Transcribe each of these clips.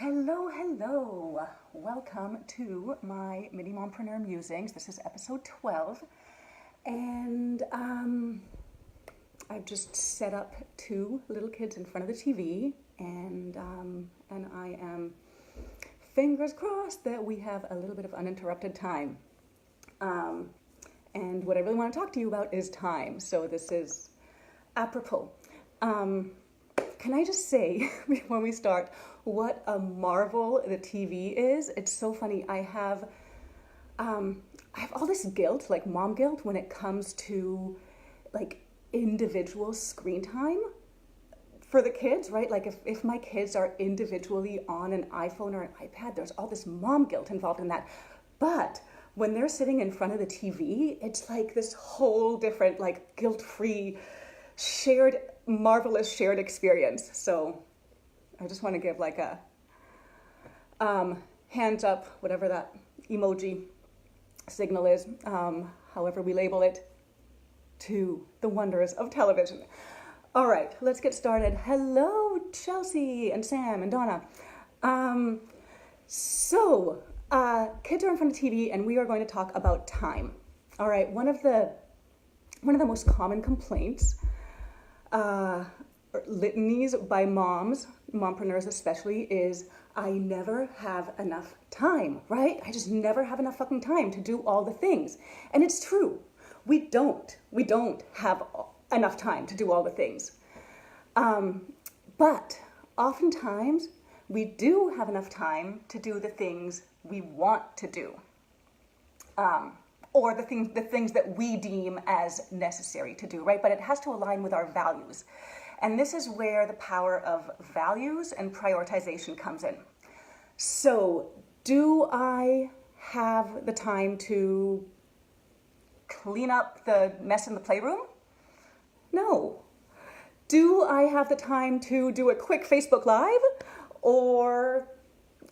Hello. Welcome to my Mini Mompreneur Musings. This is episode 12. And I've just set up two little kids in front of the TV. And I am fingers crossed that we have a little bit of uninterrupted time. And what I really want to talk to you about is time. So this is apropos. Can I just say, before we start, what a marvel the TV is? It's so funny. I have all this guilt, like mom guilt, when it comes to like individual screen time for the kids, right? Like if my kids are individually on an iPhone or an iPad, there's all this mom guilt involved in that. But when they're sitting in front of the TV, it's like this whole different, like guilt-free, marvelous shared experience. So I just want to give like a hands up, whatever that emoji signal is, however we label it, to the wonders of television. All right, let's get started. Hello, Chelsea and Sam and Donna. Kids are in front of TV and we are going to talk about time. All right, one of the most common complaints, litanies by mompreneurs especially, is I never have enough time, right? I just never have enough fucking time to do all the things. And it's true. We don't have enough time to do all the things. But oftentimes we do have enough time to do the things we want to do. Or the things that we deem as necessary to do, right? But it has to align with our values. And this is where the power of values and prioritization comes in. So, do I have the time to clean up the mess in the playroom? No. Do I have the time to do a quick Facebook Live or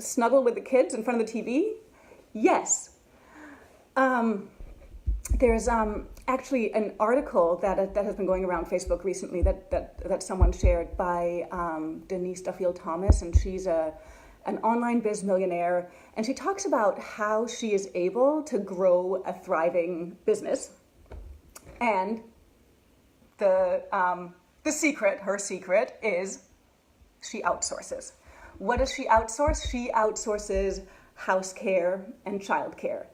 snuggle with the kids in front of the TV? Yes. There's actually an article that has been going around Facebook recently that someone shared by Denise Duffield-Thomas, and she's an online biz millionaire, and she talks about how she is able to grow a thriving business. And her secret is she outsources. What does she outsource? She outsources house care and child care.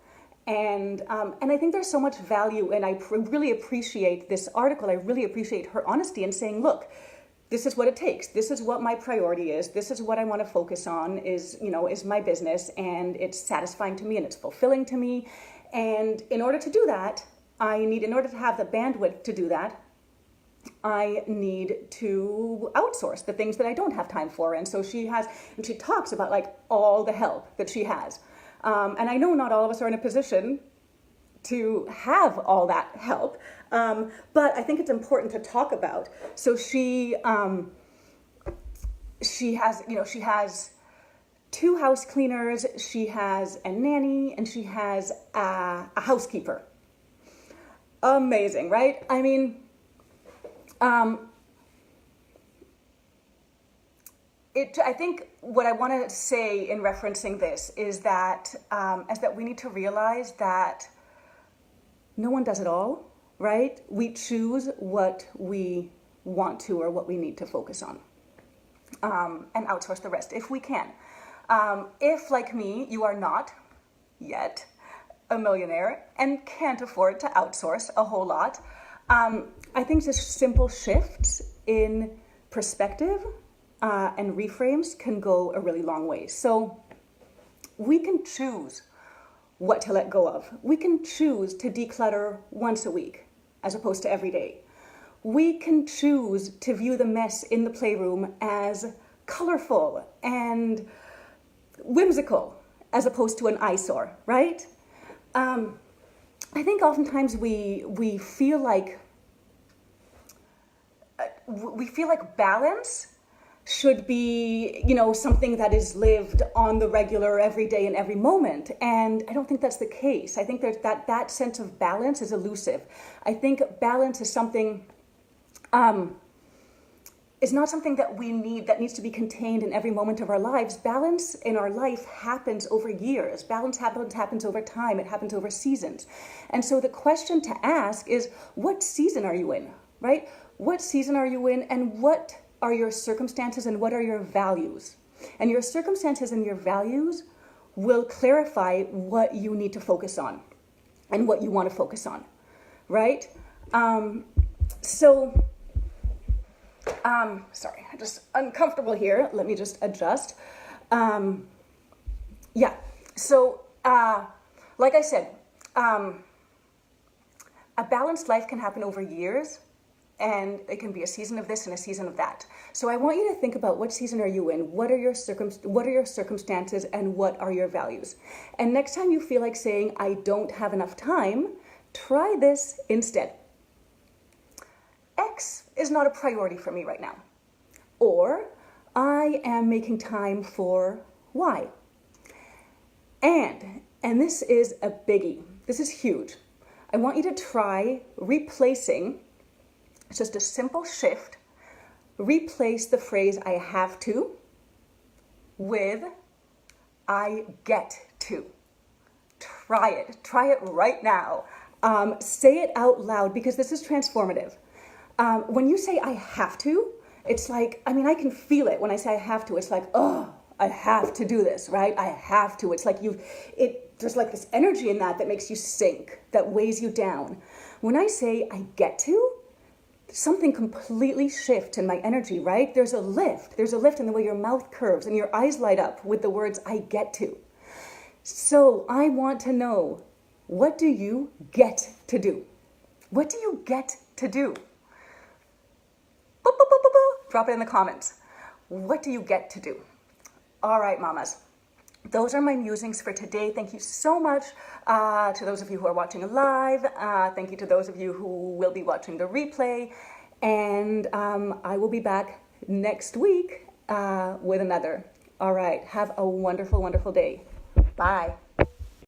And I think there's so much value, and I really appreciate this article. I really appreciate her honesty in saying, look, this is what it takes. This is what my priority is. This is what I want to focus on is my business, and it's satisfying to me and it's fulfilling to me. And in order to do that, in order to have the bandwidth to do that, I need to outsource the things that I don't have time for. And so she talks about like all the help that she has. And I know not all of us are in a position to have all that help, but I think it's important to talk about. So she has two house cleaners, she has a nanny, and she has a housekeeper. Amazing, right? I mean, I think what I want to say in referencing this is that we need to realize that no one does it all, right? We choose what we want to or what we need to focus on, and outsource the rest if we can. If, like me, you are not yet a millionaire and can't afford to outsource a whole lot, I think just simple shifts in perspective and reframes can go a really long way. So we can choose what to let go of. We can choose to declutter once a week as opposed to every day. We can choose to view the mess in the playroom as colorful and whimsical as opposed to an eyesore, right? I think oftentimes we feel like balance should be, something that is lived on the regular every day and every moment. And I don't think that's the case. I think there's that sense of balance is elusive. I think balance is something, is not something that we need, that needs to be contained in every moment of our lives. Balance in our life happens over years. Balance happens over time. It happens over seasons. And so the question to ask is, what season are you in, right? What season are you in, and what are your circumstances, and what are your values? And your circumstances and your values will clarify what you need to focus on and what you want to focus on, right? Sorry, I'm just uncomfortable here. Let me just adjust. Like I said, a balanced life can happen over years, and it can be a season of this and a season of that. So I want you to think about, what season are you in? What are your circumstances, and what are your values? And next time you feel like saying, I don't have enough time, try this instead. X is not a priority for me right now. Or, I am making time for Y. And this is a biggie. This is huge. I want you to try replacing, it's just a simple shift, replace the phrase I have to with I get to. Try it right now. Say it out loud, because this is transformative. When you say I have to, it's like, I can feel it when I say I have to. It's like, oh, I have to do this, right? I have to. It's like there's like this energy in that makes you sink, that weighs you down. When I say I get to, something completely shifts in my energy, right? There's a lift in the way your mouth curves and your eyes light up with the words I get to. So I want to know, what do you get to do? What do you get to do? Drop it in the comments. What do you get to do? All right, mamas. Those are my musings for today. Thank you so much to those of you who are watching live. Thank you to those of you who will be watching the replay. And I will be back next week with another. All right. Have a wonderful, wonderful day. Bye.